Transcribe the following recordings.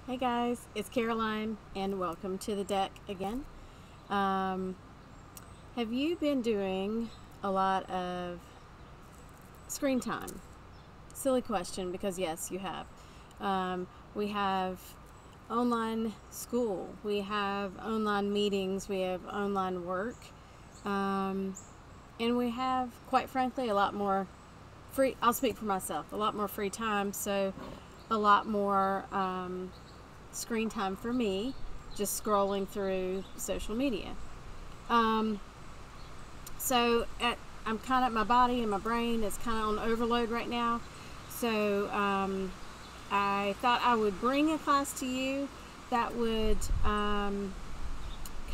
Hey guys, it's Caroline and welcome to the deck again. Um, have you been doing a lot of screen time? Silly question because yes, you have. We have online school, we have online meetings, we have online work, um, and we have, quite frankly, a lot more free. I'll speak for myself, a lot more free time, so a lot more screen time for me, just scrolling through social media. Um, I'm kind of, my body and my brain is kind of on overload right now. So I thought I would bring a class to you that would kind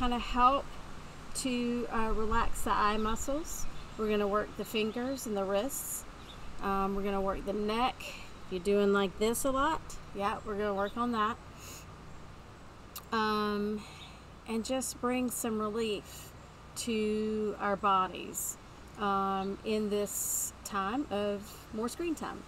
of help to relax the eye muscles. We're going to work the fingers and the wrists. We're going to work the neck. If you're doing like this a lot, yeah, we're going to work on that. And just bring some relief to our bodies in this time of more screen time.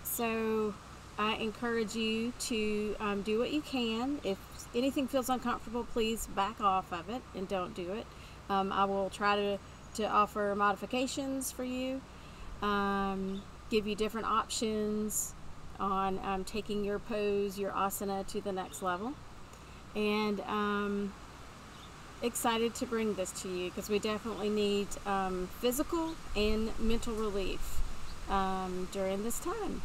So I encourage you to do what you can. If anything feels uncomfortable, please back off of it and don't do it. I will try to offer modifications for you, give you different options on taking your pose, your asana to the next level. And excited to bring this to you because we definitely need physical and mental relief during this time.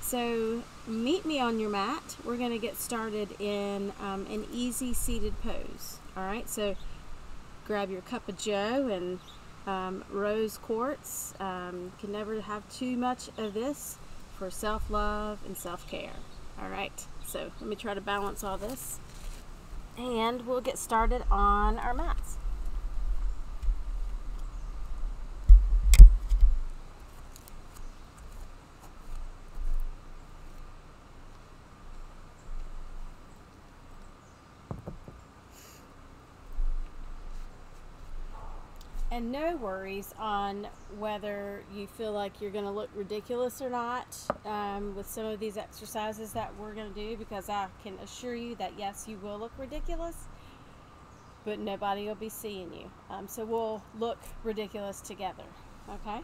So meet me on your mat. We're going to get started in an easy seated pose. All right, so grab your cup of joe and rose quartz. Can never have too much of this for self-love and self-care. All right, so let me try to balance all this and we'll get started on our mats. And no worries on whether you feel like you're going to look ridiculous or not with some of these exercises that we're going to do, because I can assure you that yes, you will look ridiculous, but nobody will be seeing you. So we'll look ridiculous together, okay?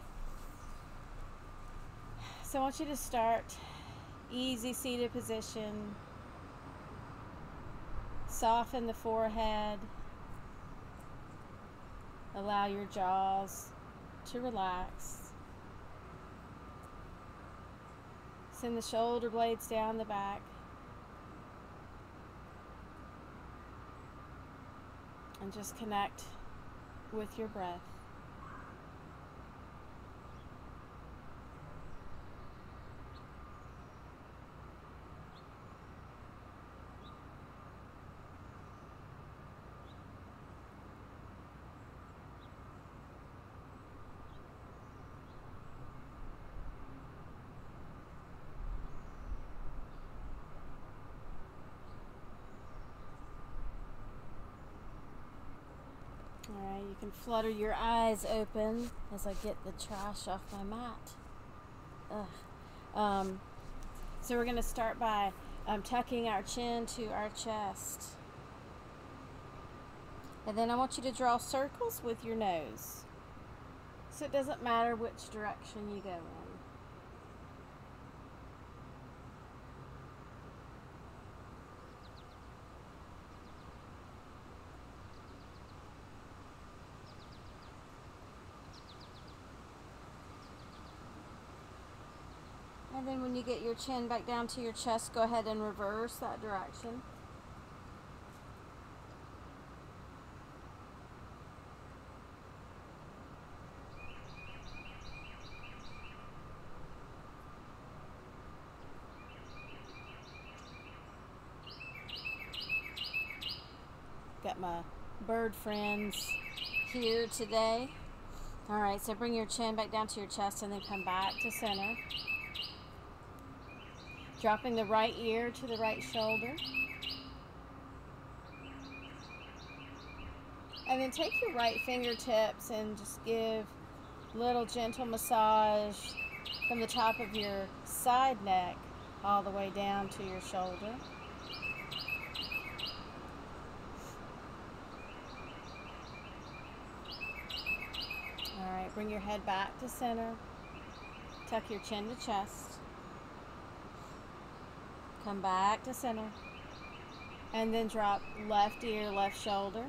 So I want you to start easy seated position, soften the forehead, allow your jaws to relax. Send the shoulder blades down the back. And just connect with your breath. Alright, you can flutter your eyes open as I get the trash off my mat. So we're going to start by tucking our chin to our chest. And then I want you to draw circles with your nose. So it doesn't matter which direction you go in. And then when you get your chin back down to your chest, go ahead and reverse that direction. Got my bird friends here today. Alright, so bring your chin back down to your chest and then come back to center. Dropping the right ear to the right shoulder. And then take your right fingertips and just give a little gentle massage from the top of your side neck all the way down to your shoulder. All right, bring your head back to center. Tuck your chin to chest. Come back to center. And then drop left ear, left shoulder.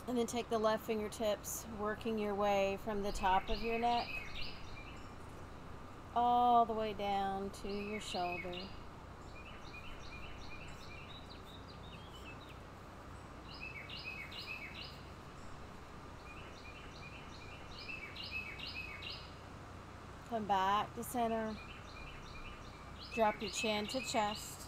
And then take the left fingertips, working your way from the top of your neck all the way down to your shoulder. Come back to center. Drop your chin to chest.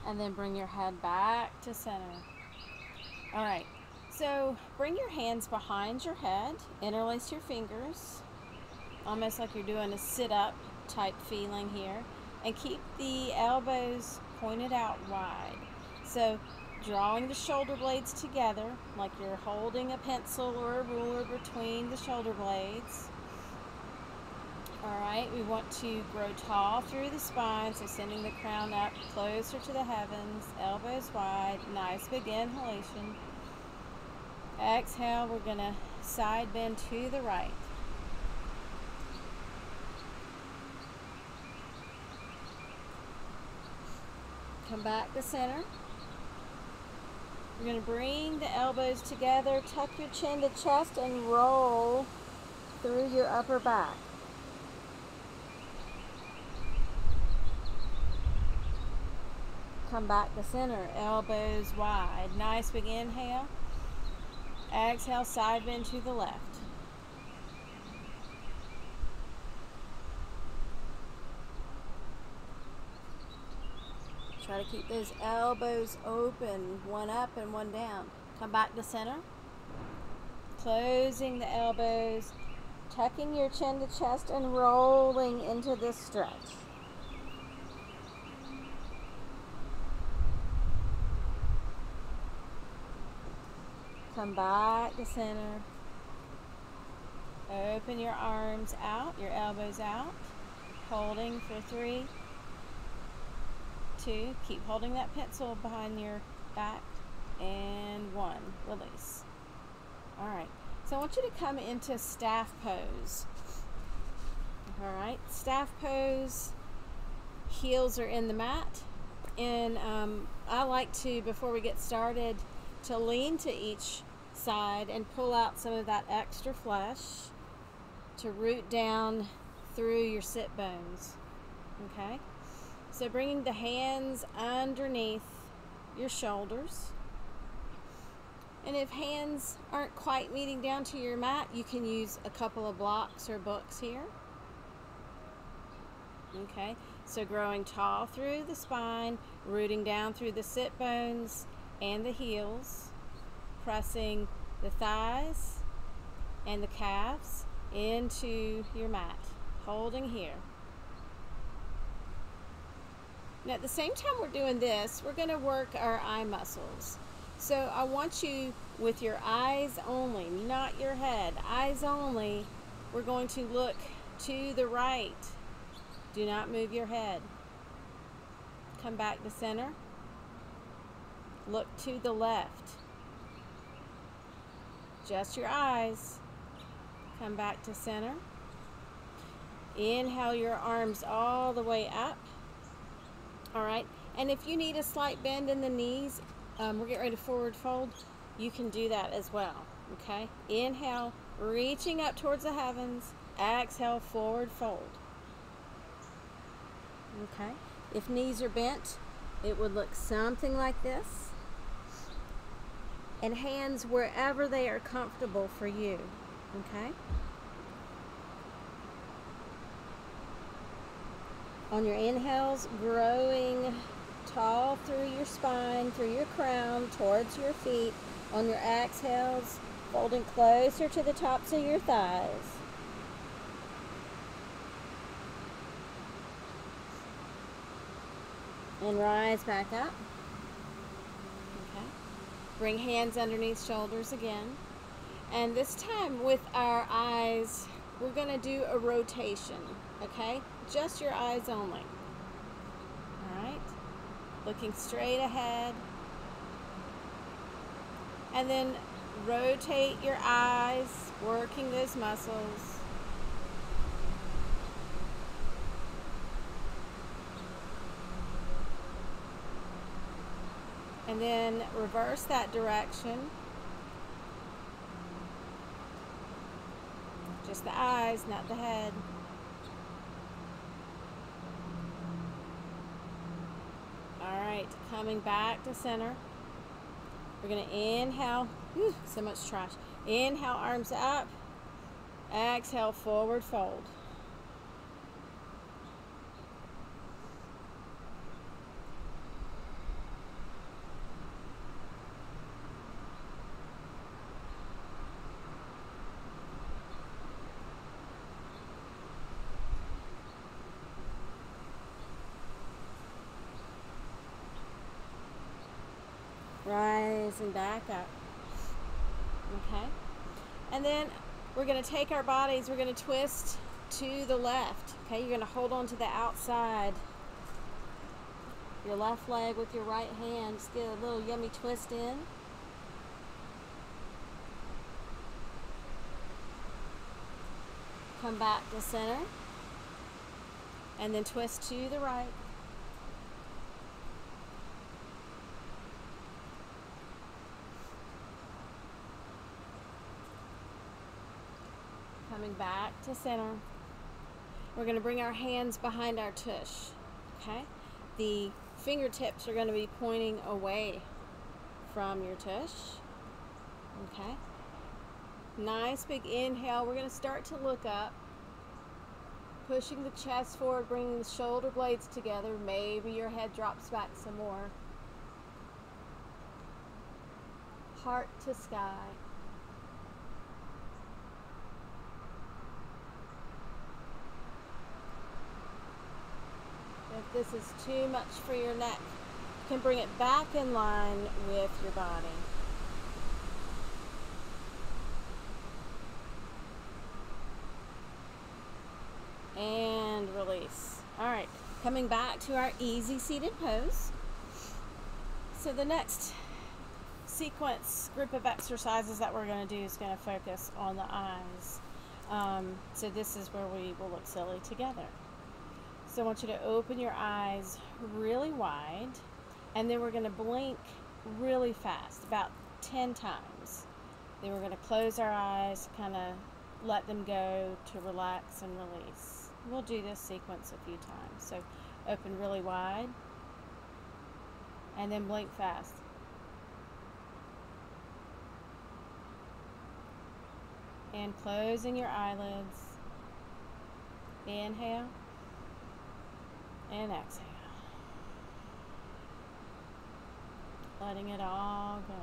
And then bring your head back to center. All right, so bring your hands behind your head, interlace your fingers, almost like you're doing a sit-up type feeling here, and keep the elbows pointed out wide. So drawing the shoulder blades together like you're holding a pencil or a ruler between the shoulder blades. All right, we want to grow tall through the spine, so sending the crown up closer to the heavens, elbows wide, nice big inhalation. Exhale, we're going to side bend to the right. Come back to center. We're going to bring the elbows together, tuck your chin to chest, and roll through your upper back. Come back to center, elbows wide. Nice big inhale. Exhale, side bend to the left. Try to keep those elbows open, one up and one down. Come back to center. Closing the elbows, tucking your chin to chest and rolling into this stretch. Come back to center. Open your arms out, your elbows out. Holding for 3, 2. Keep holding that pencil behind your back. And 1. Release. All right. So I want you to come into staff pose. All right. Staff pose. Heels are in the mat. And I like to, before we get started, to lean to each side and pull out some of that extra flesh to root down through your sit bones. Okay, so bringing the hands underneath your shoulders, and if hands aren't quite meeting down to your mat, you can use a couple of blocks or books here. Okay, so growing tall through the spine, rooting down through the sit bones and the heels, pressing the thighs and the calves into your mat, holding here. Now at the same time we're doing this, we're going to work our eye muscles. So I want you, with your eyes only, not your head, eyes only, we're going to look to the right. Do not move your head. Come back to center. Look to the left. Just your eyes. Come back to center. Inhale your arms all the way up. All right. And if you need a slight bend in the knees, we're getting ready to forward fold, you can do that as well. Okay. Inhale, reaching up towards the heavens. Exhale, forward fold. Okay. If knees are bent, it would look something like this. And hands wherever they are comfortable for you. Okay? On your inhales, growing tall through your spine, through your crown, towards your feet. On your exhales, folding closer to the tops of your thighs. And rise back up. Bring hands underneath shoulders again. And this time with our eyes, we're going to do a rotation, okay? Just your eyes only. All right? Looking straight ahead. And then rotate your eyes, working those muscles. And then reverse that direction. Just the eyes, not the head. All right, coming back to center. We're going to inhale. Whew, so much trash. Inhale, arms up. Exhale, forward fold. Rising back up. Okay. And then we're going to take our bodies, we're going to twist to the left. Okay, you're going to hold on to the outside. Your left leg with your right hand. Just get a little yummy twist in. Come back to center. And then twist to the right. Coming back to center. We're going to bring our hands behind our tush. Okay? The fingertips are going to be pointing away from your tush. Okay? Nice big inhale. We're going to start to look up. Pushing the chest forward, bringing the shoulder blades together. Maybe your head drops back some more. Heart to sky. If this is too much for your neck, you can bring it back in line with your body. And release. All right, coming back to our easy seated pose. So the next group of exercises that we're going to do is going to focus on the eyes. So this is where we will look silly together. So I want you to open your eyes really wide, and then we're going to blink really fast, about 10 times. Then we're going to close our eyes, kind of let them go to relax and release. We'll do this sequence a few times. So open really wide, and then blink fast. And closing your eyelids. Inhale. And exhale. Letting it all go.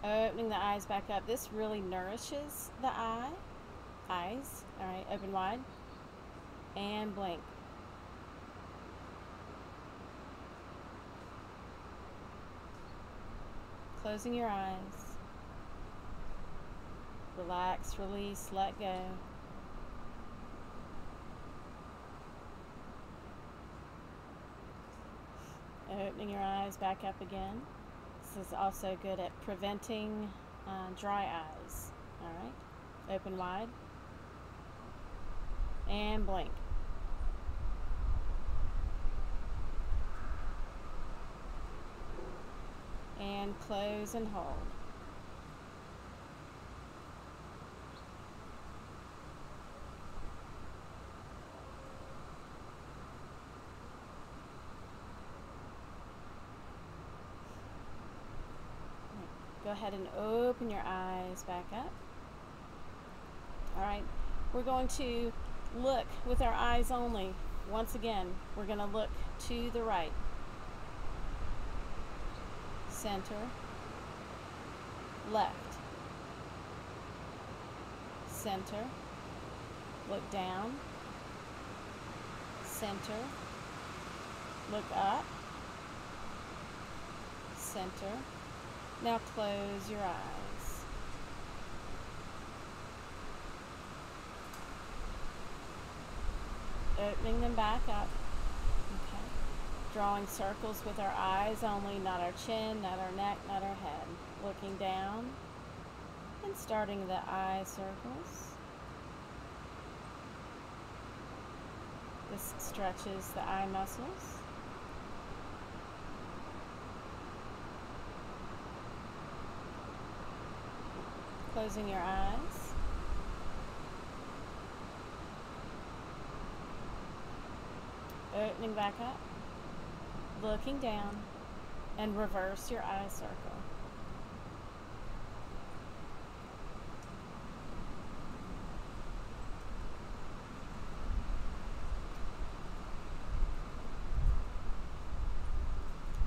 Alright. Opening the eyes back up. This really nourishes the eyes. Alright, open wide. And blink. Closing your eyes. Relax, release, let go. Opening your eyes back up again. This is also good at preventing dry eyes. Alright. Open wide. And blink. And close and hold. Go ahead and open your eyes back up. Alright, we're going to look with our eyes only. Once again, we're going to look to the right. Center. Left. Center. Look down. Center. Look up. center. Now close your eyes. Opening them back up. Okay. Drawing circles with our eyes only, not our chin, not our neck, not our head. Looking down and starting the eye circles. This stretches the eye muscles. Closing your eyes. Opening back up. Looking down and reverse your eye circle.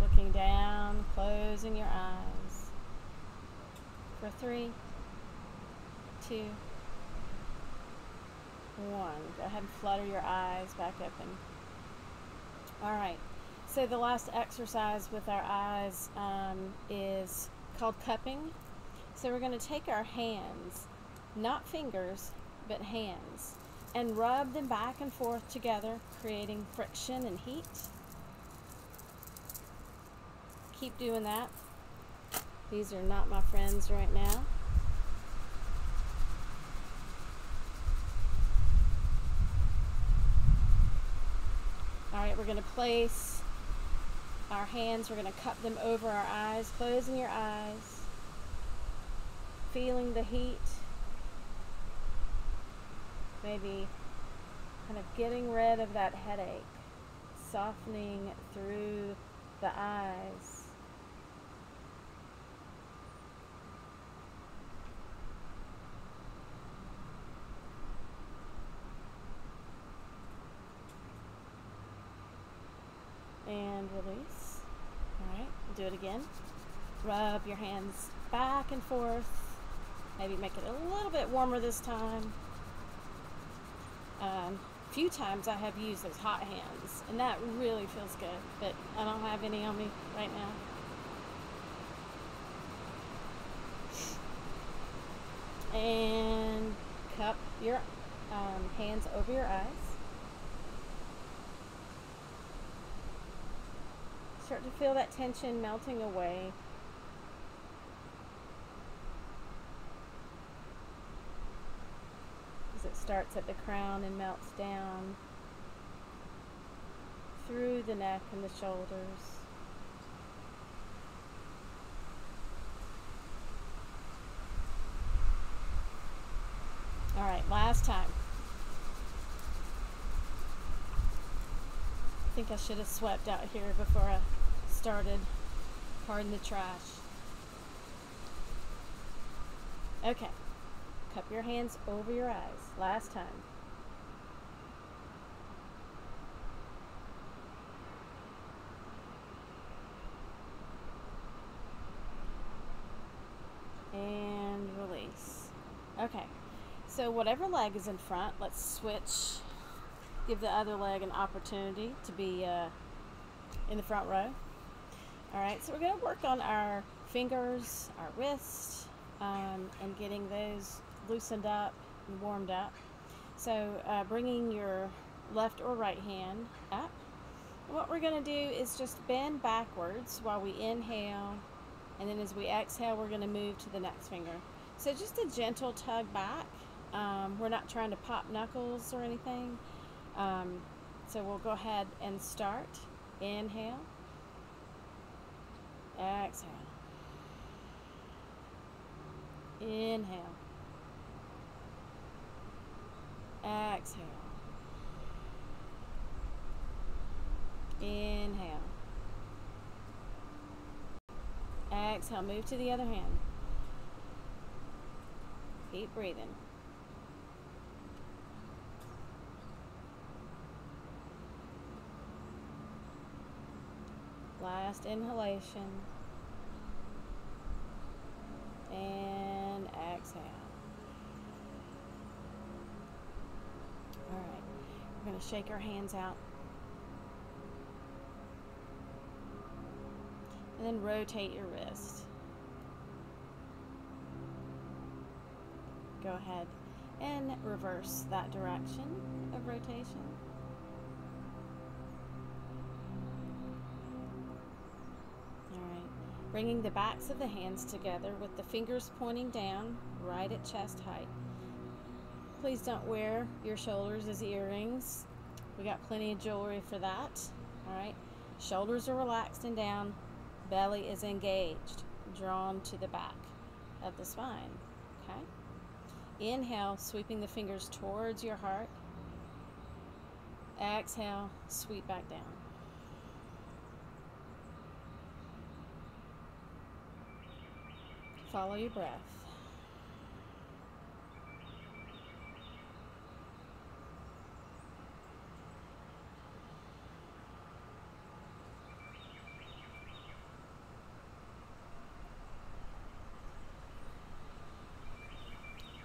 Looking down, closing your eyes. For 3, 2, 1. Go ahead and flutter your eyes back open. All right. So the last exercise with our eyes is called cupping. So we're going to take our hands, not fingers, but hands, and rub them back and forth together, creating friction and heat. Keep doing that. These are not my friends right now. All right, we're going to place our hands, we're going to cup them over our eyes, closing your eyes, feeling the heat, maybe kind of getting rid of that headache, softening through the eyes. And release. All right, do it again. Rub your hands back and forth. Maybe make it a little bit warmer this time. A few times I have used those hot hands, and that really feels good, but I don't have any on me right now. And cup your hands over your eyes. Start to feel that tension melting away. As it starts at the crown and melts down through the neck and the shoulders. All right, last time. I think I should have swept out here before I started. Pardon the trash. Okay. Cup your hands over your eyes. Last time. And release. Okay. So whatever leg is in front, let's switch. Give the other leg an opportunity to be in the front row. All right, so we're going to work on our fingers, our wrists, and getting those loosened up and warmed up. So bringing your left or right hand up. And what we're going to do is just bend backwards while we inhale, and then as we exhale, we're going to move to the next finger. So just a gentle tug back. We're not trying to pop knuckles or anything. So we'll go ahead and start. Inhale. Exhale. Inhale. Exhale. Inhale. Exhale. Move to the other hand. Keep breathing. Last inhalation. And exhale. All right. We're going to shake our hands out. And then rotate your wrist. Go ahead and reverse that direction of rotation. Alright, bringing the backs of the hands together with the fingers pointing down right at chest height. Please don't wear your shoulders as earrings. We got plenty of jewelry for that. Alright, shoulders are relaxed and down, belly is engaged, drawn to the back of the spine. Okay? Inhale, sweeping the fingers towards your heart. Exhale, sweep back down. Follow your breath.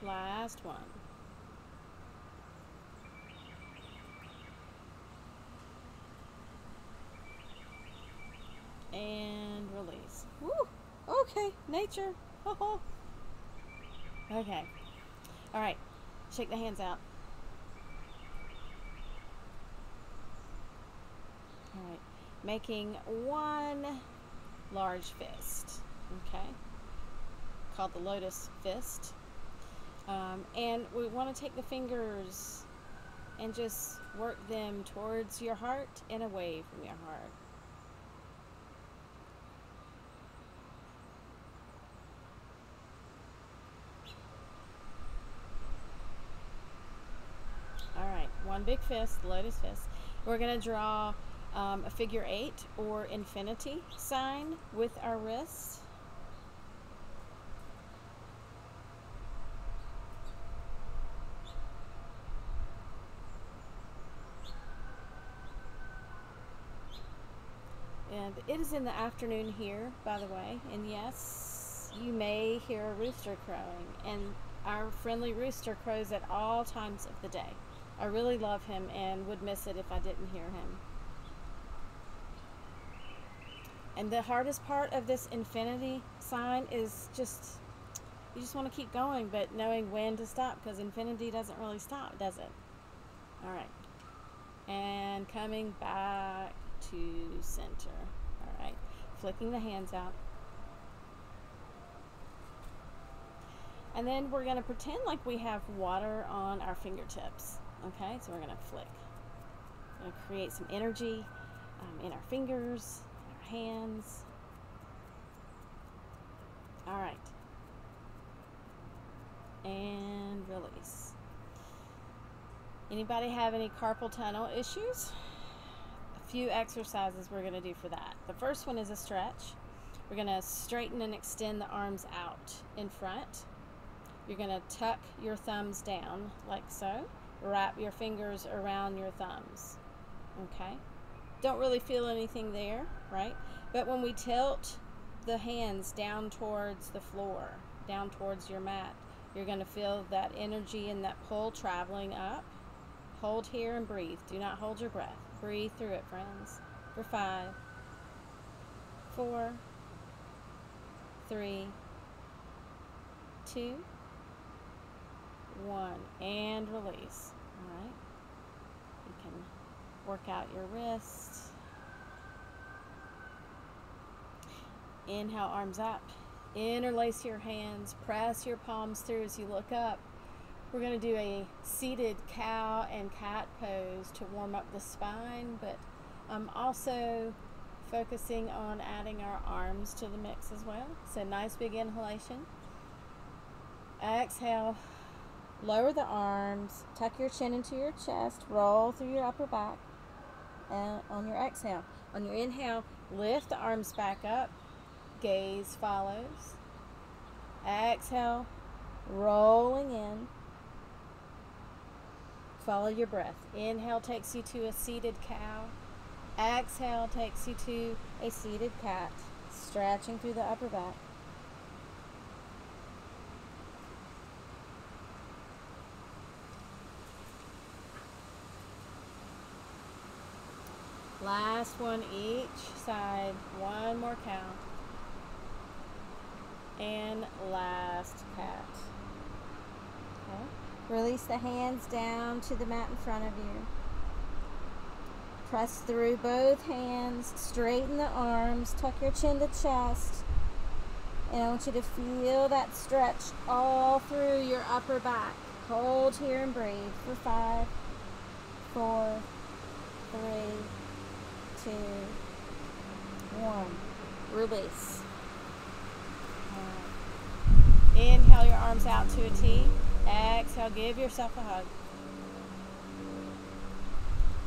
Last one. And release. Woo! Okay, nature. Okay. All right. Shake the hands out. All right. Making one large fist. Okay. Called the lotus fist. And we want to take the fingers and just work them towards your heart and away from your heart. All right, one big fist, lotus fist. We're going to draw a figure 8 or infinity sign with our wrists. And it is in the afternoon here, by the way, and yes, you may hear a rooster crowing, and our friendly rooster crows at all times of the day. I really love him and would miss it if I didn't hear him. And the hardest part of this infinity sign is just, you just want to keep going, but knowing when to stop, because infinity doesn't really stop, does it? All right. And coming back to center. All right, flicking the hands out. And then we're going to pretend like we have water on our fingertips. Okay, so we're going to flick. We're going to create some energy in our fingers, in our hands. All right. And release. Anybody have any carpal tunnel issues? Few exercises we're going to do for that. The first one is a stretch. We're going to straighten and extend the arms out in front. You're going to tuck your thumbs down like so. Wrap your fingers around your thumbs. Okay? Don't really feel anything there, right? But when we tilt the hands down towards the floor, down towards your mat, you're going to feel that energy and that pull traveling up. Hold here and breathe. Do not hold your breath. Breathe through it, friends. For 5, 4, 3, 2, 1. And release. All right. You can work out your wrist. Inhale, arms up. Interlace your hands. Press your palms through as you look up. We're going to do a seated cow and cat pose to warm up the spine, but I'm also focusing on adding our arms to the mix as well. So nice big inhalation. Exhale, lower the arms, tuck your chin into your chest, roll through your upper back. And on your exhale, on your inhale, lift the arms back up, gaze follows. Exhale, rolling in. Follow your breath. Inhale takes you to a seated cow. Exhale takes you to a seated cat, stretching through the upper back. Last one each side. One more count. And last cat. Okay. Release the hands down to the mat in front of you. Press through both hands. Straighten the arms. Tuck your chin to chest. And I want you to feel that stretch all through your upper back. Hold here and breathe for 5, 4, 3, 2, 1. Release. Inhale your arms out to a T. Exhale, give yourself a hug.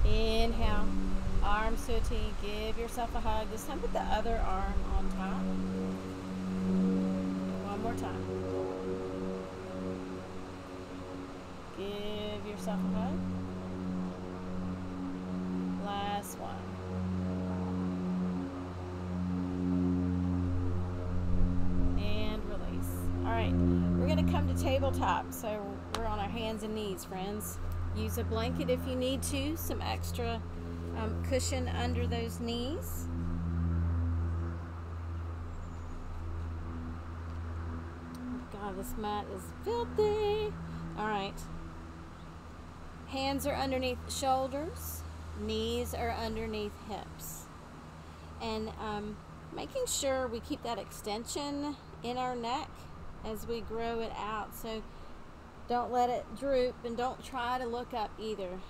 Inhale, arms to a T. Give yourself a hug. This time put the other arm on top. One more time. Give yourself a hug. Last one. Alright, we're going to come to tabletop, so we're on our hands and knees, friends. Use a blanket if you need to, some extra cushion under those knees. Oh God, this mat is filthy. Alright, hands are underneath shoulders, knees are underneath hips. And making sure we keep that extension in our neck as we grow it out, so don't let it droop and don't try to look up either.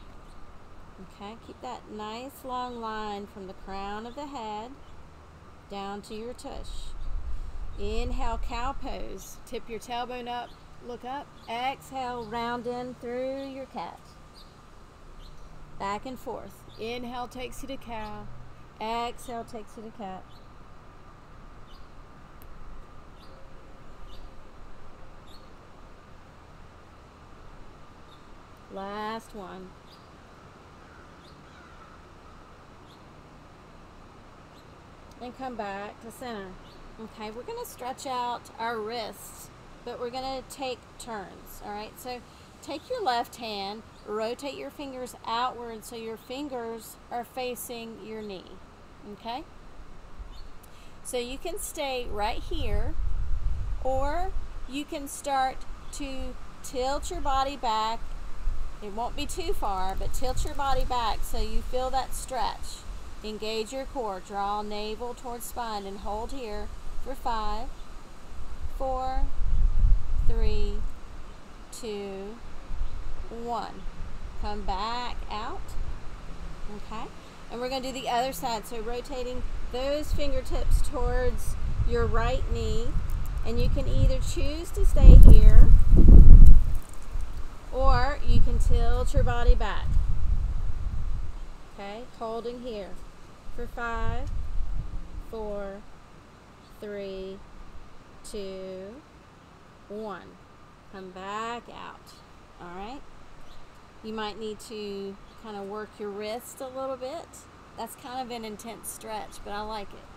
Okay, keep that nice long line from the crown of the head down to your tush. Inhale, cow pose. Tip your tailbone up, look up. Exhale, round in through your cat. Back and forth. Inhale takes you to cow. Exhale takes you to cat. Last one. And come back to center. Okay, we're going to stretch out our wrists, but we're going to take turns. All right, so take your left hand, rotate your fingers outward so your fingers are facing your knee. Okay? So you can stay right here, or you can start to tilt your body back. It won't be too far, but tilt your body back so you feel that stretch. Engage your core. Draw navel towards spine and hold here for 5, 4, 3, 2, 1. Come back out. Okay? And we're going to do the other side. So rotating those fingertips towards your right knee. And you can either choose to stay here, or you can tilt your body back. Okay, holding here for 5, 4, 3, 2, 1. Come back out. All right. You might need to kind of work your wrist a little bit. That's kind of an intense stretch, but I like it.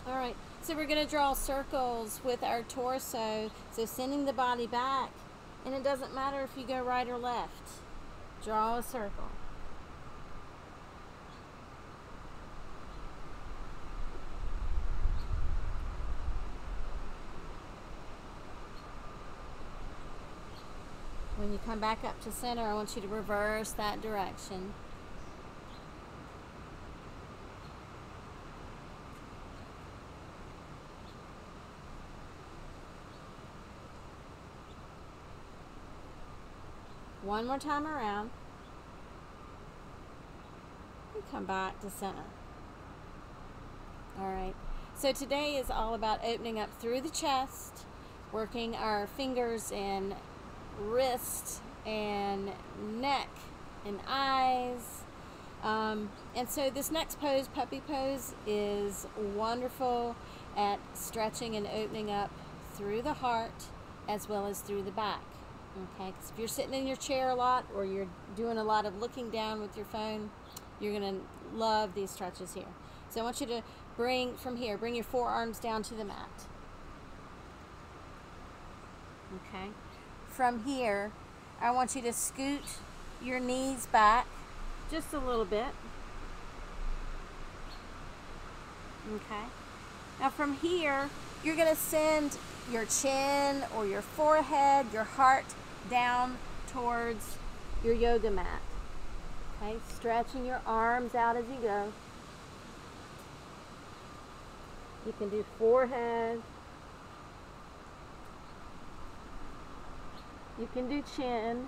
All right. So we're going to draw circles with our torso. So sending the body back. And it doesn't matter if you go right or left. Draw a circle. When you come back up to center, I want you to reverse that direction. One more time around. And come back to center. All right. So today is all about opening up through the chest, working our fingers and wrist and neck and eyes. And so this next pose, puppy pose, is wonderful at stretching and opening up through the heart as well as through the back. Okay, because if you're sitting in your chair a lot or you're doing a lot of looking down with your phone, you're going to love these stretches here. So I want you to bring your forearms down to the mat. Okay. From here, I want you to scoot your knees back just a little bit. Okay. Now from here, you're going to send your chin or your forehead, your heart down towards your yoga mat. Okay, stretching your arms out as you go. You can do forehead. You can do chin.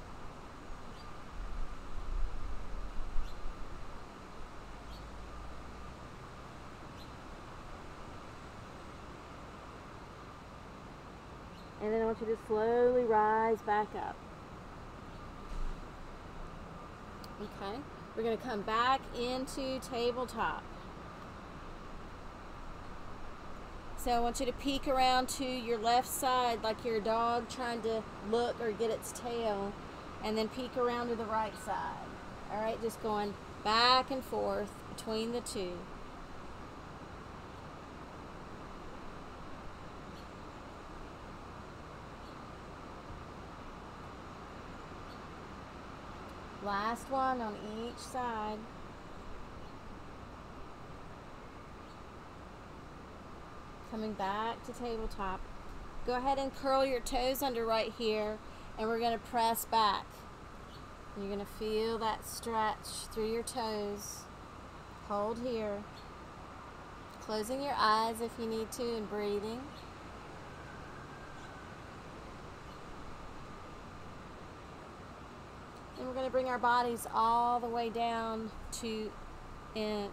And then I want you to slowly rise back up. Okay, we're going to come back into tabletop. So I want you to peek around to your left side like you're a dog trying to look or get its tail, and then peek around to the right side. All right, just going back and forth between the two. Last one on each side. Coming back to tabletop. Go ahead and curl your toes under right here, and we're going to press back. You're going to feel that stretch through your toes. Hold here. Closing your eyes if you need to and breathing. And we're going to bring our bodies all the way down to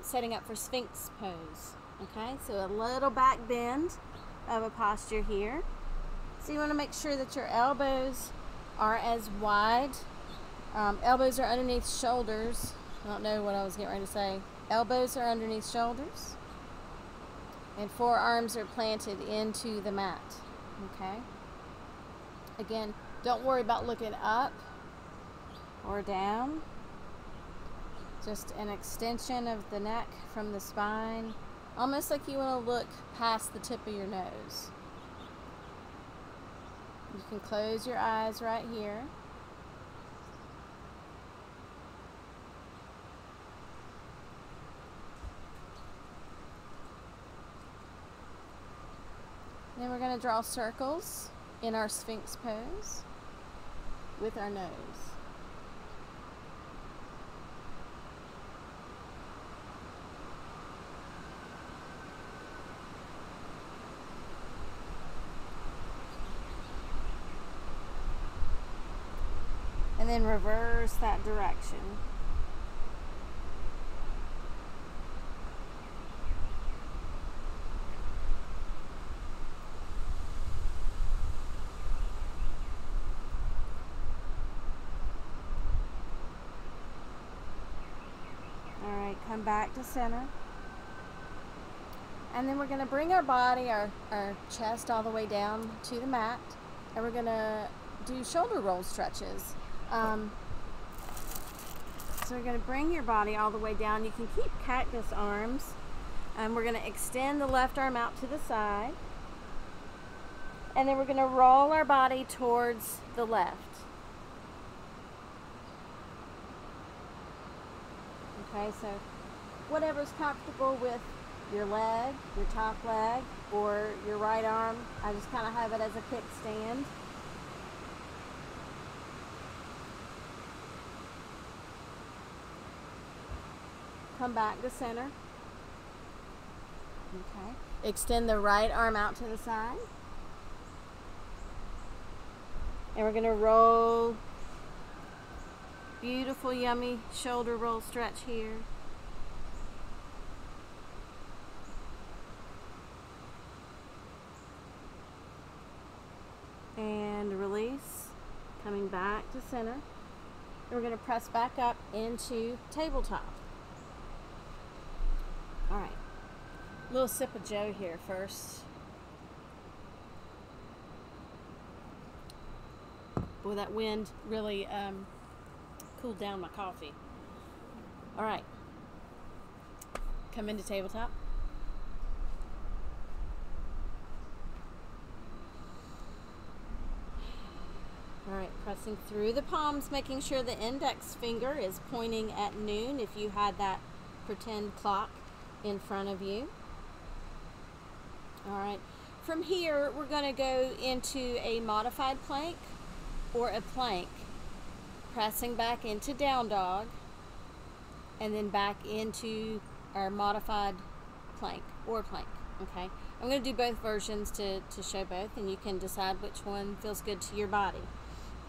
setting up for Sphinx pose. Okay, so a little back bend of a posture here. So you want to make sure that your elbows are as wide. Elbows are underneath shoulders. I don't know what I was getting ready to say. Elbows are underneath shoulders. And forearms are planted into the mat. Okay. Again, don't worry about looking up or down. Just an extension of the neck from the spine, almost like you want to look past the tip of your nose. You can close your eyes right here. Then we're going to draw circles in our Sphinx pose with our nose. And then reverse that direction. All right, come back to center. And then we're going to bring our body, our chest all the way down to the mat. And we're going to do shoulder roll stretches. So we're going to bring your body all the way down. You can keep cactus arms. And we're going to extend the left arm out to the side. And then we're going to roll our body towards the left. Okay, so whatever's comfortable with your leg, your top leg, or your right arm. I just kind of have it as a kickstand. Come back to center. Okay. Extend the right arm out to the side. And we're going to roll. Beautiful, yummy shoulder roll stretch here. And release. Coming back to center. And we're going to press back up into tabletop. All right, a little sip of Joe here first. Boy, that wind really cooled down my coffee. All right, come into tabletop. All right, pressing through the palms, making sure the index finger is pointing at noon if you had that pretend clock in front of you. All right. From here, we're going to go into a modified plank or a plank, pressing back into down dog, and then back into our modified plank or plank. Okay. I'm going to do both versions to show both, and you can decide which one feels good to your body.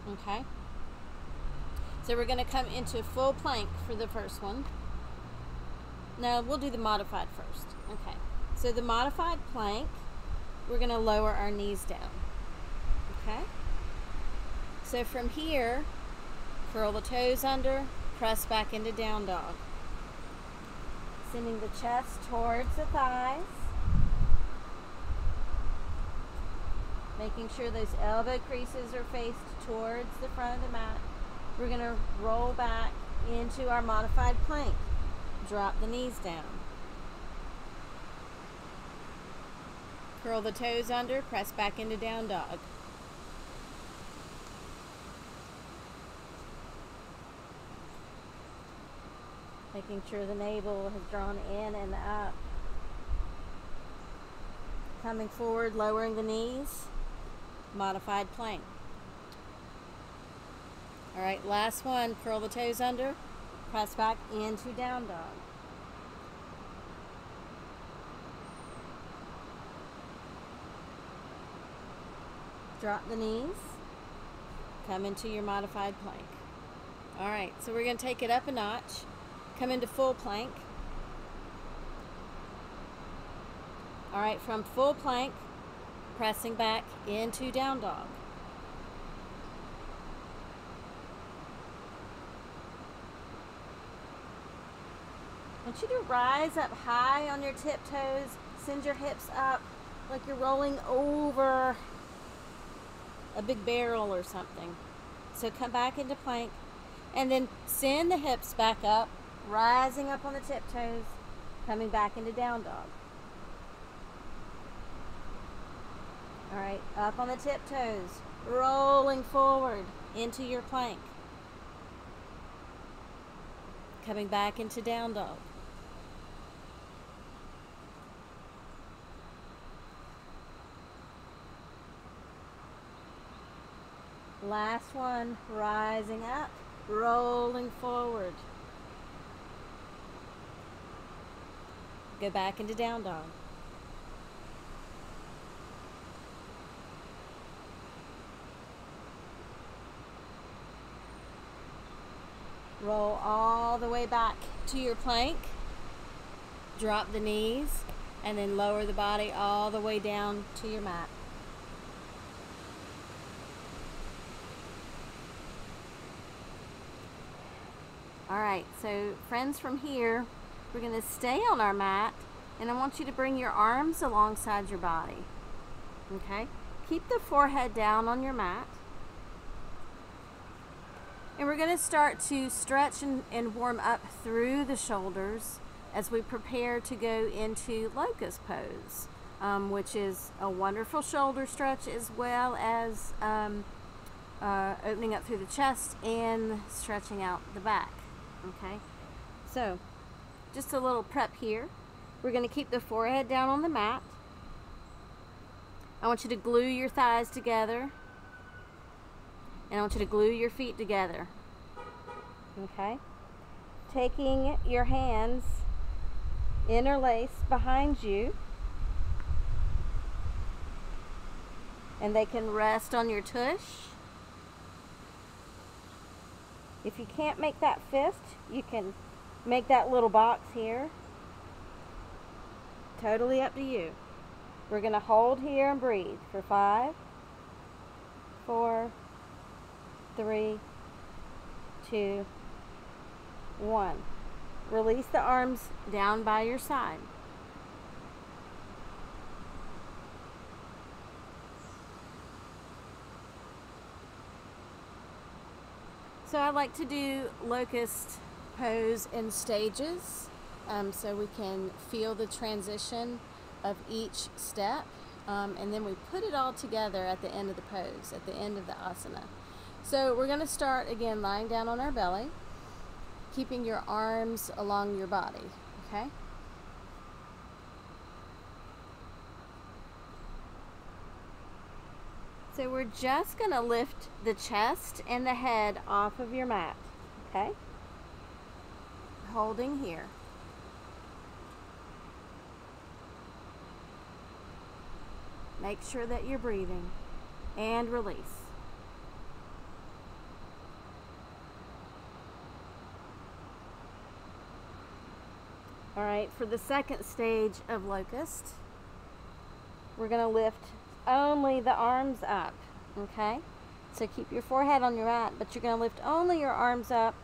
Okay. So we're going to come into full plank for the first one. No, we'll do the modified first. Okay. So the modified plank, we're going to lower our knees down. Okay? So from here, curl the toes under, press back into down dog. Sending the chest towards the thighs. Making sure those elbow creases are faced towards the front of the mat. We're going to roll back into our modified plank. Drop the knees down. Curl the toes under, press back into down dog. Making sure the navel has drawn in and up. Coming forward, lowering the knees. Modified plank. All right, last one. Curl the toes under, press back into down dog. Drop the knees, come into your modified plank. All right, so we're going to take it up a notch, come into full plank. All right, from full plank, pressing back into down dog. I want you to rise up high on your tiptoes, send your hips up like you're rolling over a big barrel or something. So come back into plank and then send the hips back up, rising up on the tiptoes, coming back into down dog. All right, up on the tiptoes, rolling forward into your plank. Coming back into down dog. Last one, rising up, rolling forward. Go back into down dog. Roll all the way back to your plank. Drop the knees and then lower the body all the way down to your mat. All right, so friends, from here, we're going to stay on our mat, and I want you to bring your arms alongside your body. Okay? Keep the forehead down on your mat. And we're going to start to stretch and warm up through the shoulders as we prepare to go into locust pose, which is a wonderful shoulder stretch, as well as opening up through the chest and stretching out the back. Okay, so just a little prep here. We're going to keep the forehead down on the mat. I want you to glue your thighs together, and I want you to glue your feet together. Okay, taking your hands interlace behind you, and they can rest on your tush. If you can't make that fist, you can make that little box here. Totally up to you. We're going to hold here and breathe for 5, 4, 3, 2, 1. Release the arms down by your side. So I like to do locust pose in stages, so we can feel the transition of each step, and then we put it all together at the end of the pose, at the end of the asana. So we're going to start again lying down on our belly, keeping your arms along your body, okay? So we're just going to lift the chest and the head off of your mat, okay? Holding here. Make sure that you're breathing and release. All right, for the second stage of locust, we're going to lift only the arms up, okay? So keep your forehead on your mat, but you're going to lift only your arms up.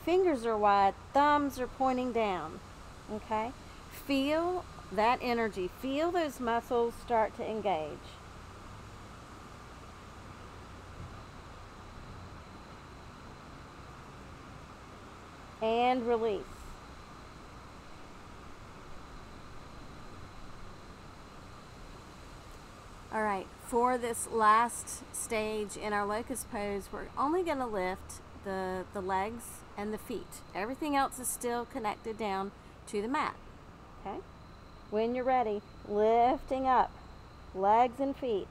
Fingers are wide, thumbs are pointing down, okay? Feel that energy. Feel those muscles start to engage. And release. All right, for this last stage in our locust pose, we're only going to lift the legs and the feet. Everything else is still connected down to the mat, okay? When you're ready, lifting up, legs and feet.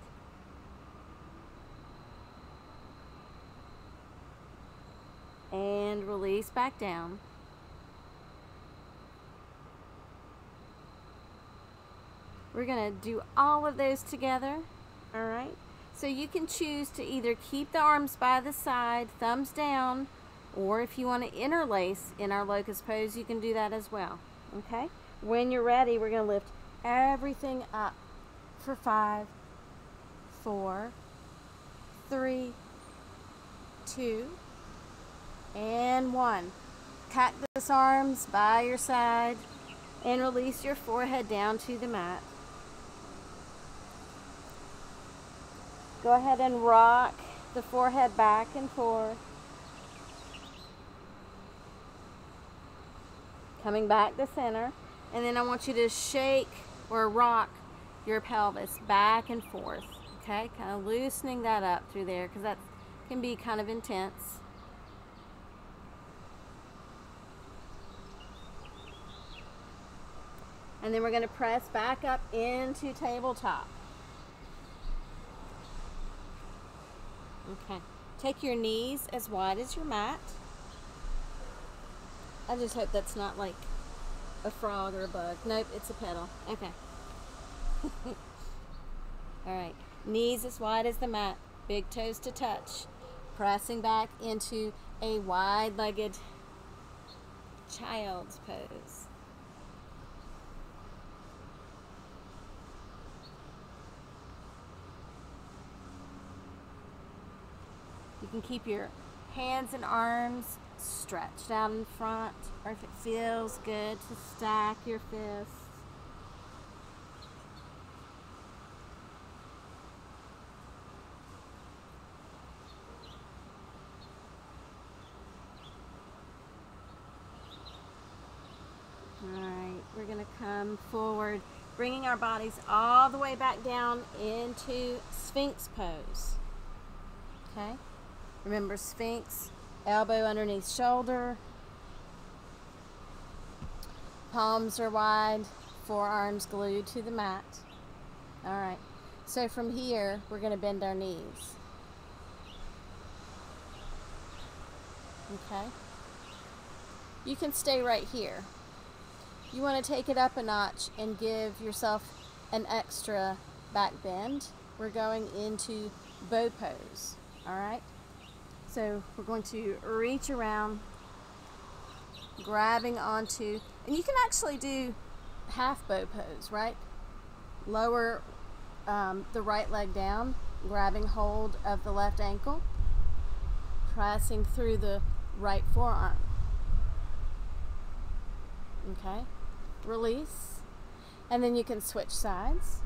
And release back down. We're going to do all of those together, all right? So you can choose to either keep the arms by the side, thumbs down, or if you want to interlace in our locust pose, you can do that as well, okay? When you're ready, we're going to lift everything up for 5, 4, 3, 2, and 1. Cactus arms by your side and release your forehead down to the mat. Go ahead and rock the forehead back and forth. Coming back to center. And then I want you to shake or rock your pelvis back and forth. Okay, kind of loosening that up through there because that can be kind of intense. And then we're going to press back up into tabletop. Okay, take your knees as wide as your mat. I just hope that's not like a frog or a bug. Nope, it's a petal. Okay. All right, knees as wide as the mat, big toes to touch. Pressing back into a wide-legged child's pose. You can keep your hands and arms stretched out in front, or if it feels good to stack your fists. All right, we're going to come forward, bringing our bodies all the way back down into Sphinx pose. Okay? Remember Sphinx, elbow underneath shoulder, palms are wide, forearms glued to the mat. All right, so from here, we're going to bend our knees. Okay? You can stay right here. You want to take it up a notch and give yourself an extra back bend. We're going into bow pose. All right? So we're going to reach around, grabbing onto, and you can actually do half bow pose, right? Lower the right leg down, grabbing hold of the left ankle, pressing through the right forearm. Okay, release, and then you can switch sides.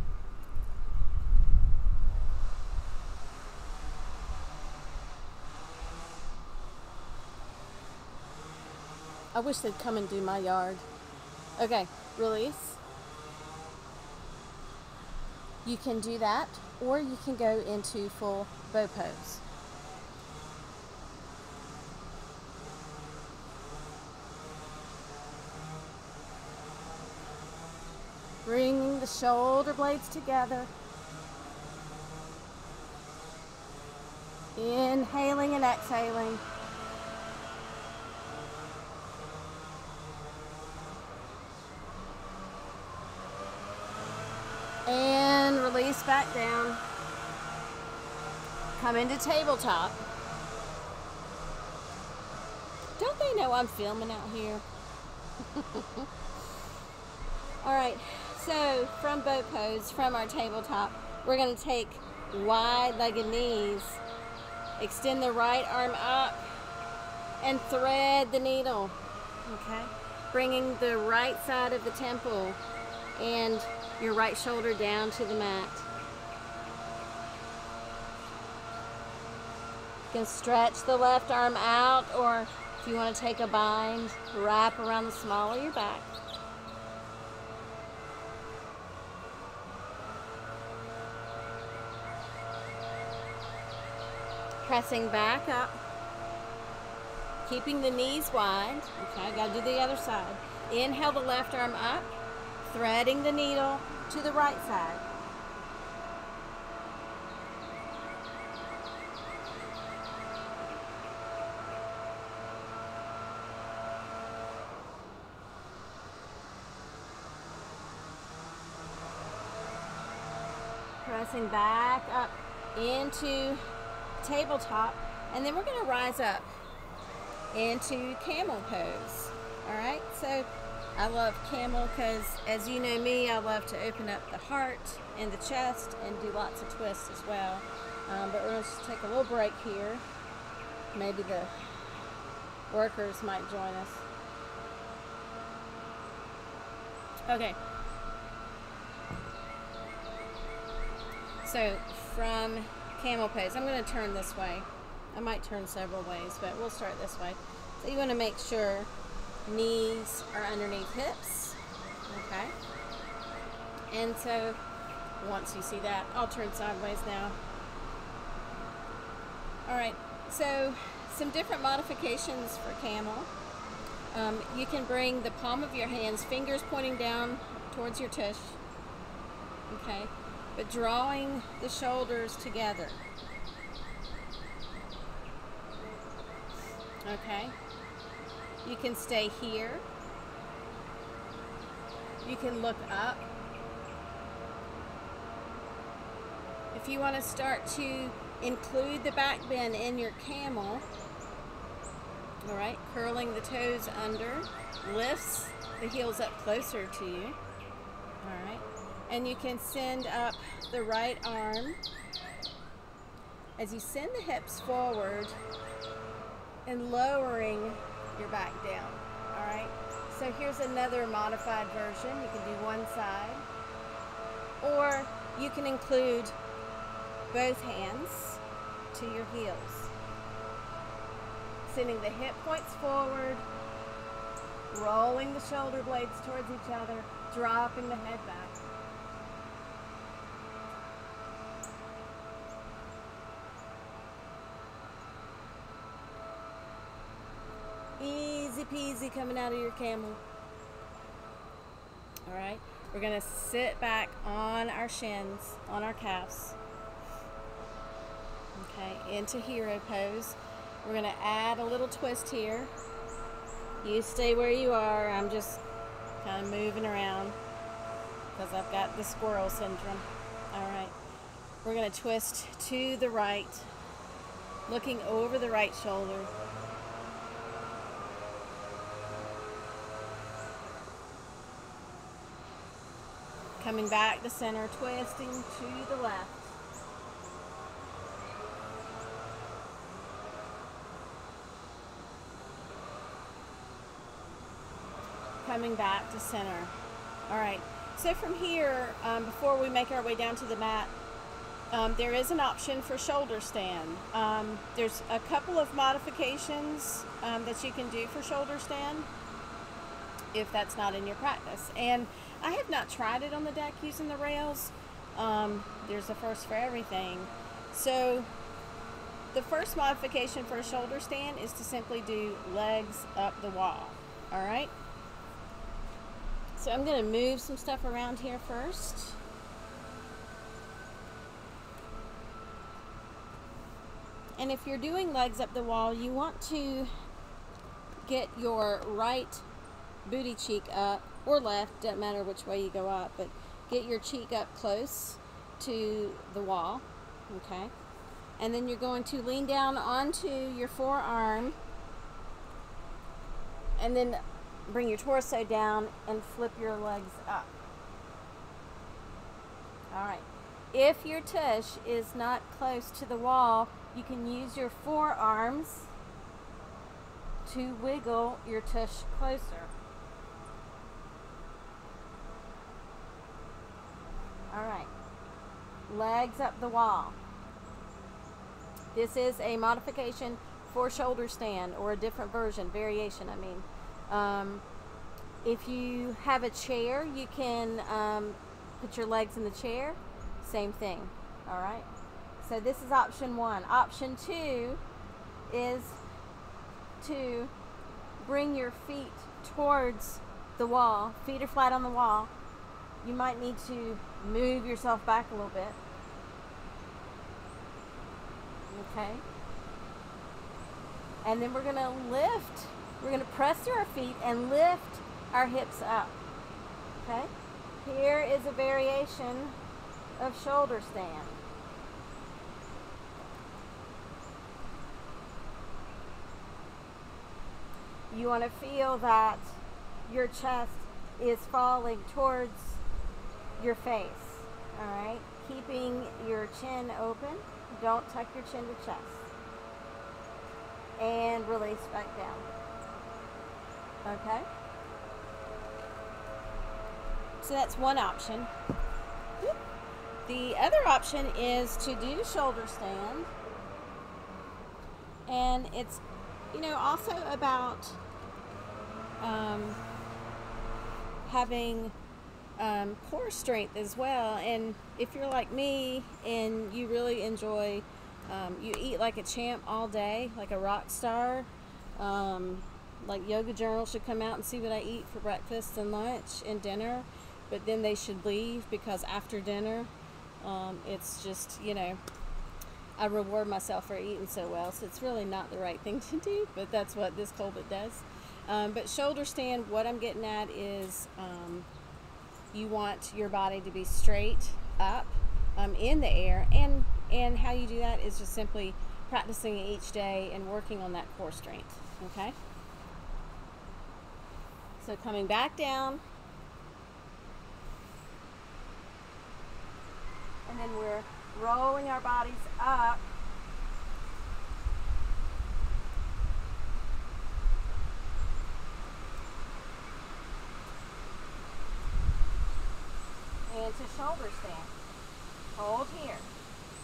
I wish they'd come and do my yard. Okay, release. You can do that, or you can go into full bow pose. Bringing the shoulder blades together. Inhaling and exhaling. And release back down. Come into tabletop. Don't they know I'm filming out here? Alright, so from boat pose, from our tabletop, we're going to take wide-legged knees, extend the right arm up, and thread the needle. Okay? Bringing the right side of the temple and your right shoulder down to the mat. You can stretch the left arm out, or if you want to take a bind, wrap around the small of your back. Pressing back up, keeping the knees wide. Okay, I gotta do the other side. Inhale the left arm up, threading the needle to the right side. Pressing back up into tabletop, and then we're going to rise up into camel pose. All right, so I love camel because, as you know me, I love to open up the heart and the chest and do lots of twists as well. But we're going to take a little break here. Maybe the workers might join us. Okay. So from camel pose, I'm going to turn this way. I might turn several ways, but we'll start this way. So you want to make sure knees are underneath hips. Okay. And so once you see that, I'll turn sideways now. All right. So some different modifications for camel. You can bring the palm of your hands, fingers pointing down towards your tush. Okay. But drawing the shoulders together. Okay. You can stay here. You can look up. If you want to start to include the back bend in your camel, all right, curling the toes under, lifts the heels up closer to you. All right. And you can send up the right arm as you send the hips forward and lowering your back down. All right. So here's another modified version. You can do one side, or you can include both hands to your heels, sending the hip points forward, rolling the shoulder blades towards each other, dropping the head back. Easy peasy coming out of your camel. All right, we're gonna sit back on our shins, on our calves. Okay, into hero pose. We're gonna add a little twist here. You stay where you are. I'm just kind of moving around because I've got the squirrel syndrome. All right, we're gonna twist to the right, looking over the right shoulder. Coming back to center, twisting to the left. Coming back to center. All right, so from here, before we make our way down to the mat, there is an option for shoulder stand. There's a couple of modifications that you can do for shoulder stand if that's not in your practice. And I have not tried it on the deck using the rails. There's a first for everything. So the first modification for a shoulder stand is to simply do legs up the wall. All right. So I'm going to move some stuff around here first. And if you're doing legs up the wall, you want to get your right booty cheek up, or left, doesn't matter which way you go up, but get your cheek up close to the wall, okay? And then you're going to lean down onto your forearm and then bring your torso down and flip your legs up. All right. If your tush is not close to the wall, you can use your forearms to wiggle your tush closer. All right. Legs up the wall. This is a modification for shoulder stand, or a different version, variation, I mean. If you have a chair, you can put your legs in the chair. Same thing. All right. So this is option 1. Option 2 is to bring your feet towards the wall. Feet are flat on the wall. You might need to move yourself back a little bit. Okay. And then we're going to lift. We're going to press through our feet and lift our hips up. Okay. Here is a variation of shoulder stand. You want to feel that your chest is falling towards your face. All right. Keeping your chin open. Don't tuck your chin to chest. And release back down. Okay? So that's one option. The other option is to do shoulder stand. And it's, you know, also about having core strength as well. And if you're like me and you really enjoy, you eat like a champ all day, like a rock star, like Yoga Journal should come out and see what I eat for breakfast and lunch and dinner, but then they should leave, because after dinner, it's just, you know, I reward myself for eating so well, so it's really not the right thing to do, but that's what this Colbert does. But shoulder stand, what I'm getting at is you want your body to be straight up in the air, and how you do that is just simply practicing it each day and working on that core strength. Okay? So coming back down, and then we're rolling our bodies up. Into shoulder stand. Hold here.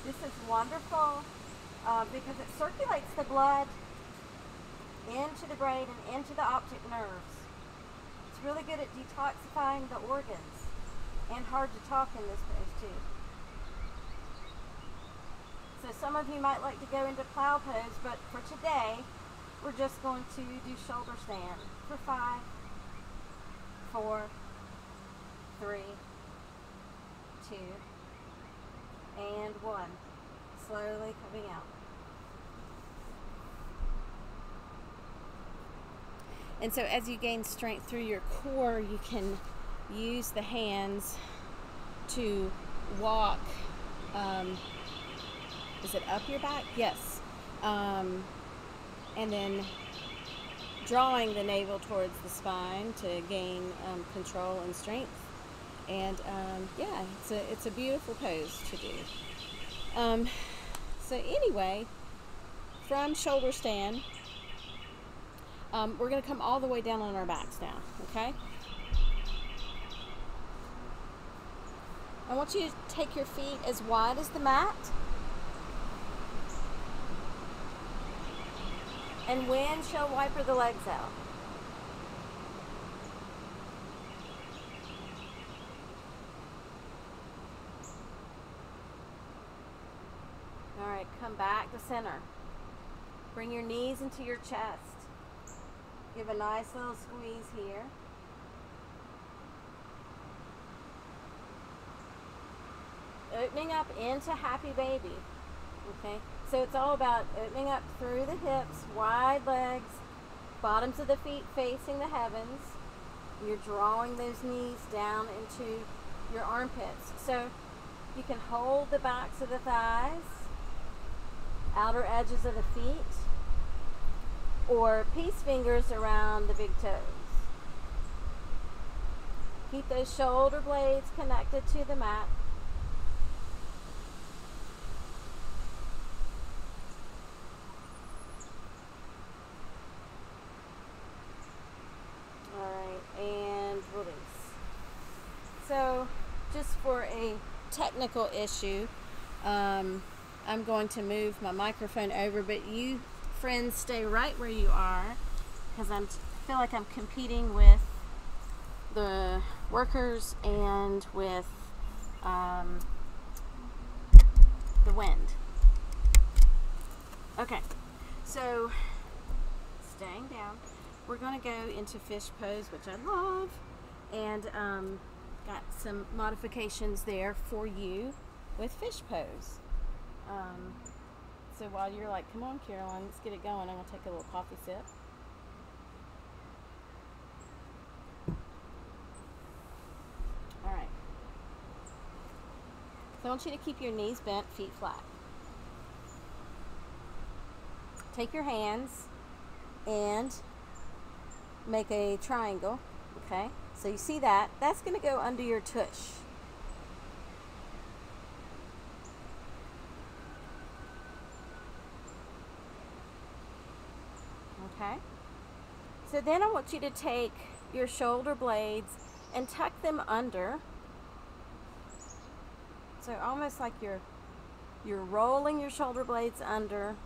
This is wonderful because it circulates the blood into the brain and into the optic nerves. It's really good at detoxifying the organs, and hard to talk in this pose too. So some of you might like to go into plow pose, but for today, we're just going to do shoulder stand for 5, 4, 3, 2, and 1. Slowly coming out. And so as you gain strength through your core, you can use the hands to walk. Is it up your back? Yes. And then drawing the navel towards the spine to gain control and strength. And yeah, it's a beautiful pose to do. So anyway, from shoulder stand, we're going to come all the way down on our backs now, okay? I want you to take your feet as wide as the mat. And windshield wiper the legs out. All right, come back to center. Bring your knees into your chest. Give a nice little squeeze here. Opening up into happy baby. Okay, So it's all about opening up through the hips, wide legs, bottoms of the feet facing the heavens. You're drawing those knees down into your armpits. So you can hold the backs of the thighs, outer edges of the feet, or peace fingers around the big toes. Keep those shoulder blades connected to the mat. Alright, and release. So, just for a technical issue, I'm going to move my microphone over, but you friends stay right where you are, because I feel like I'm competing with the workers and with the wind. Okay, so staying down, we're going to go into fish pose, which I love, and got some modifications there for you with fish pose. So while you're like, come on Caroline, let's get it going, I'm going to take a little coffee sip. Alright. So I want you to keep your knees bent, feet flat. Take your hands and make a triangle, okay? So you see that? That's going to go under your tush. Okay? So then I want you to take your shoulder blades and tuck them under. So almost like you're rolling your shoulder blades under,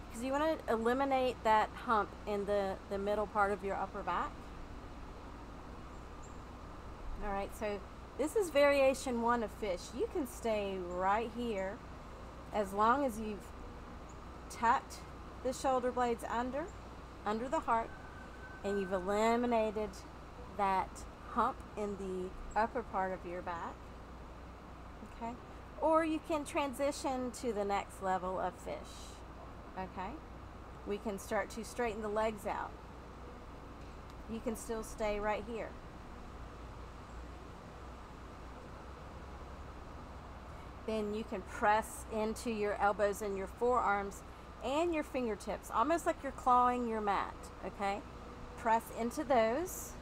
because you want to eliminate that hump in the middle part of your upper back. All right, so this is variation 1 of fish. You can stay right here as long as you've tucked the shoulder blades under the heart, and you've eliminated that hump in the upper part of your back. Okay? Or you can transition to the next level of fish. Okay? We can start to straighten the legs out. You can still stay right here. Then you can press into your elbows and your forearms and your fingertips, almost like you're clawing your mat, okay? Press into those,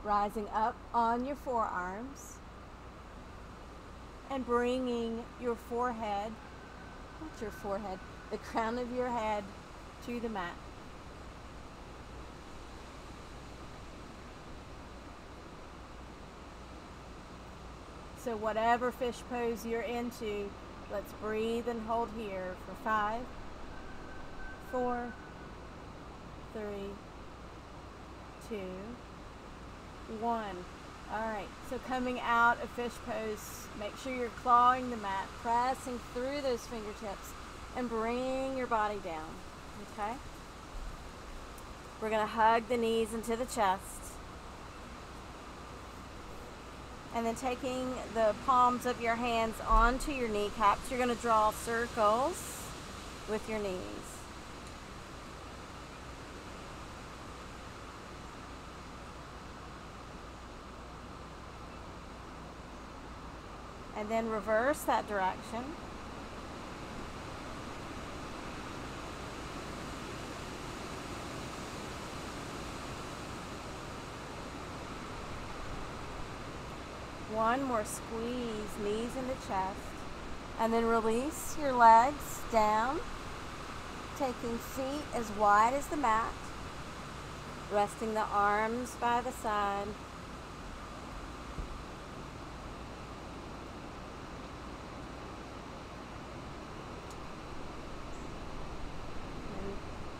rising up on your forearms, and bringing your forehead, not your forehead, the crown of your head to the mat. So whatever fish pose you're into, let's breathe and hold here for 5, 4, 3, 2, 1. All right, so coming out of fish pose, make sure you're clawing the mat, pressing through those fingertips, and bring your body down, okay? We're gonna hug the knees into the chest. And then taking the palms of your hands onto your kneecaps, you're gonna draw circles with your knees. And then reverse that direction. One more squeeze, knees in the chest. And then release your legs down, taking feet as wide as the mat, resting the arms by the side.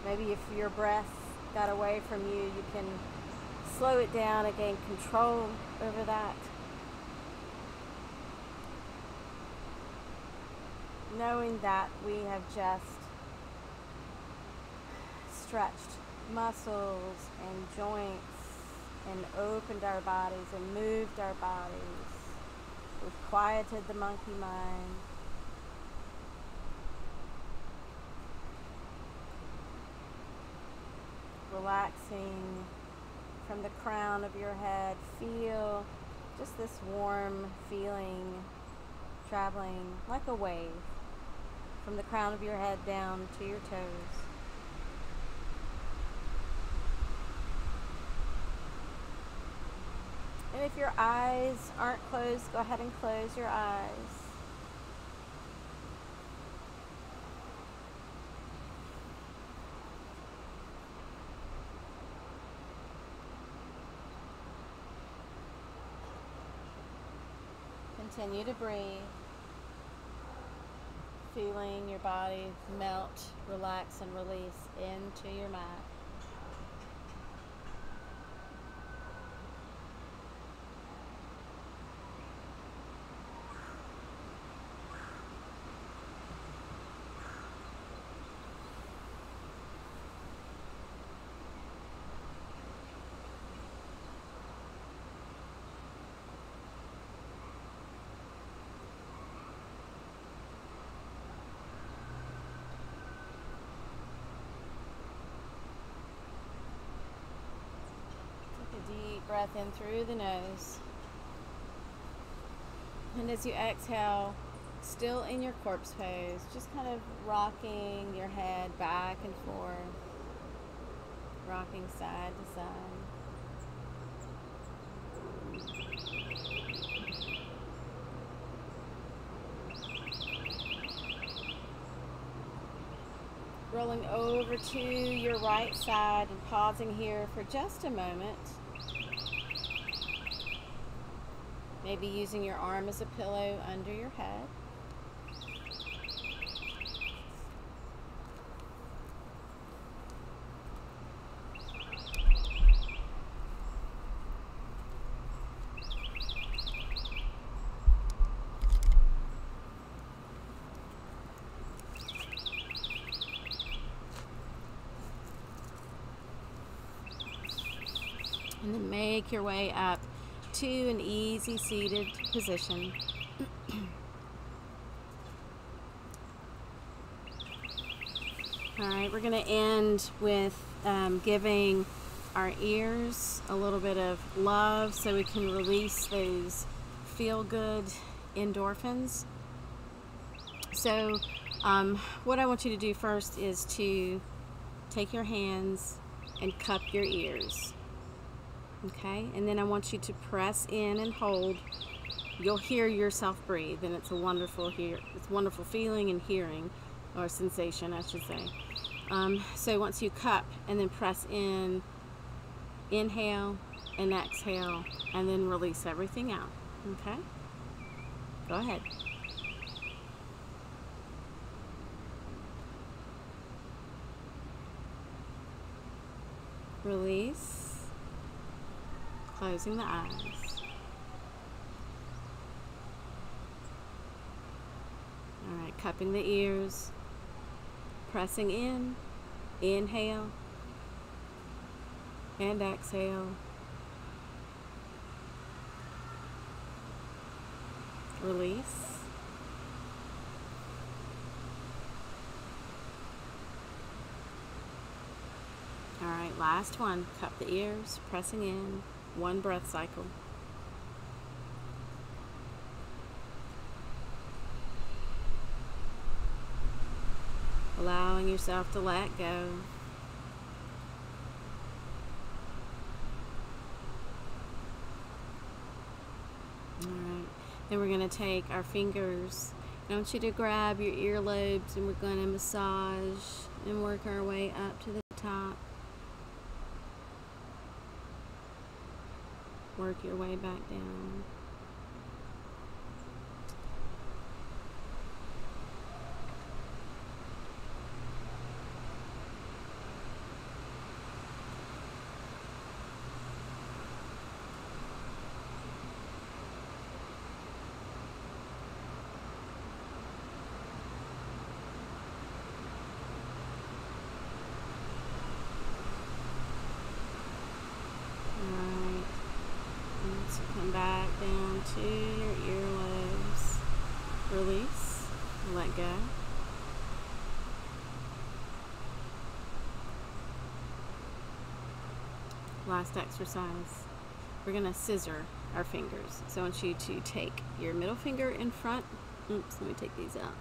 Maybe if your breath got away from you, you can slow it down and gain control over that. Knowing that we have just stretched muscles and joints and opened our bodies and moved our bodies. We've quieted the monkey mind. relaxing from the crown of your head. Feel just this warm feeling traveling like a wave from the crown of your head down to your toes. And if your eyes aren't closed, go ahead and close your eyes. Continue to breathe, feeling your body melt, relax, and release into your mat. Deep breath in through the nose. And as you exhale, still in your corpse pose, just kind of rocking your head back and forth, rocking side to side. Rolling over to your right side and pausing here for just a moment. Maybe using your arm as a pillow under your head. And then make your way up to an easy seated position. All right, we're going to end with giving our ears a little bit of love so we can release those feel-good endorphins. So what I want you to do first is to take your hands and cup your ears. Okay, and then I want you to press in and hold. You'll hear yourself breathe, and it's a wonderful feeling and hearing, or sensation, I should say. So once you cup and then press in, inhale and exhale, and then release everything out. Okay, go ahead. Release. Closing the eyes. All right, cupping the ears, pressing in, inhale, and exhale. Release. All right, last one. Cup the ears, pressing in. One breath cycle. Allowing yourself to let go. All right. Then we're going to take our fingers. I want you to grab your earlobes and we're going to massage and work our way up to the top. Work your way back down. Come back down to your earlobes. Release. Let go. last exercise, we're going to scissor our fingers. So I want you to take your middle finger in front. Oops, let me take these out.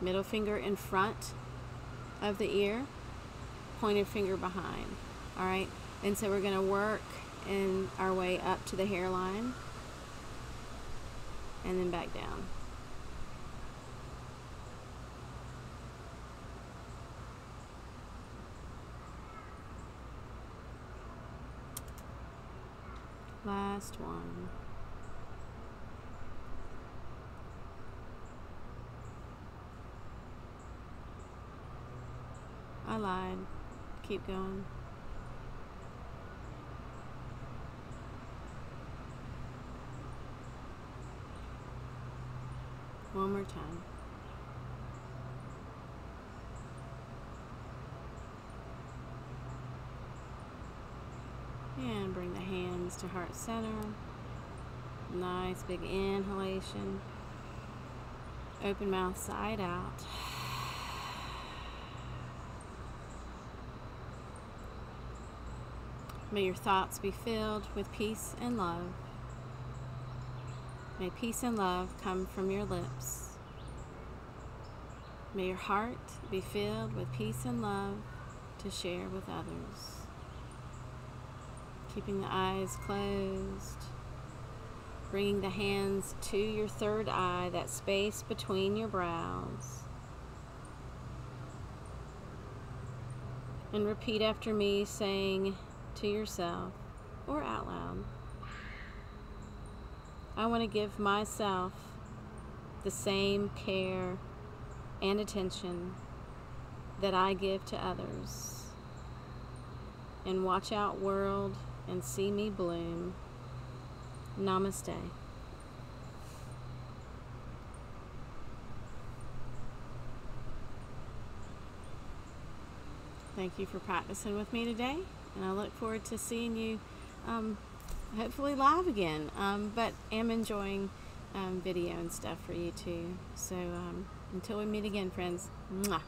Middle finger in front of the ear, pointed finger behind. All right, and so we're going to work in our way up to the hairline and then back down. Last one. I lied. Keep going. One more time. And bring the hands to heart center. Nice big inhalation. Open mouth side out. May your thoughts be filled with peace and love. May peace and love come from your lips. May your heart be filled with peace and love to share with others. Keeping the eyes closed. Bringing the hands to your third eye, that space between your brows. And repeat after me, saying to yourself or out loud, I want to give myself the same care and attention that I give to others. And watch out, world, and see me bloom. Namaste. Thank you for practicing with me today, and I look forward to seeing you hopefully live again, but am enjoying video and stuff for you too. So until we meet again, friends, mwah.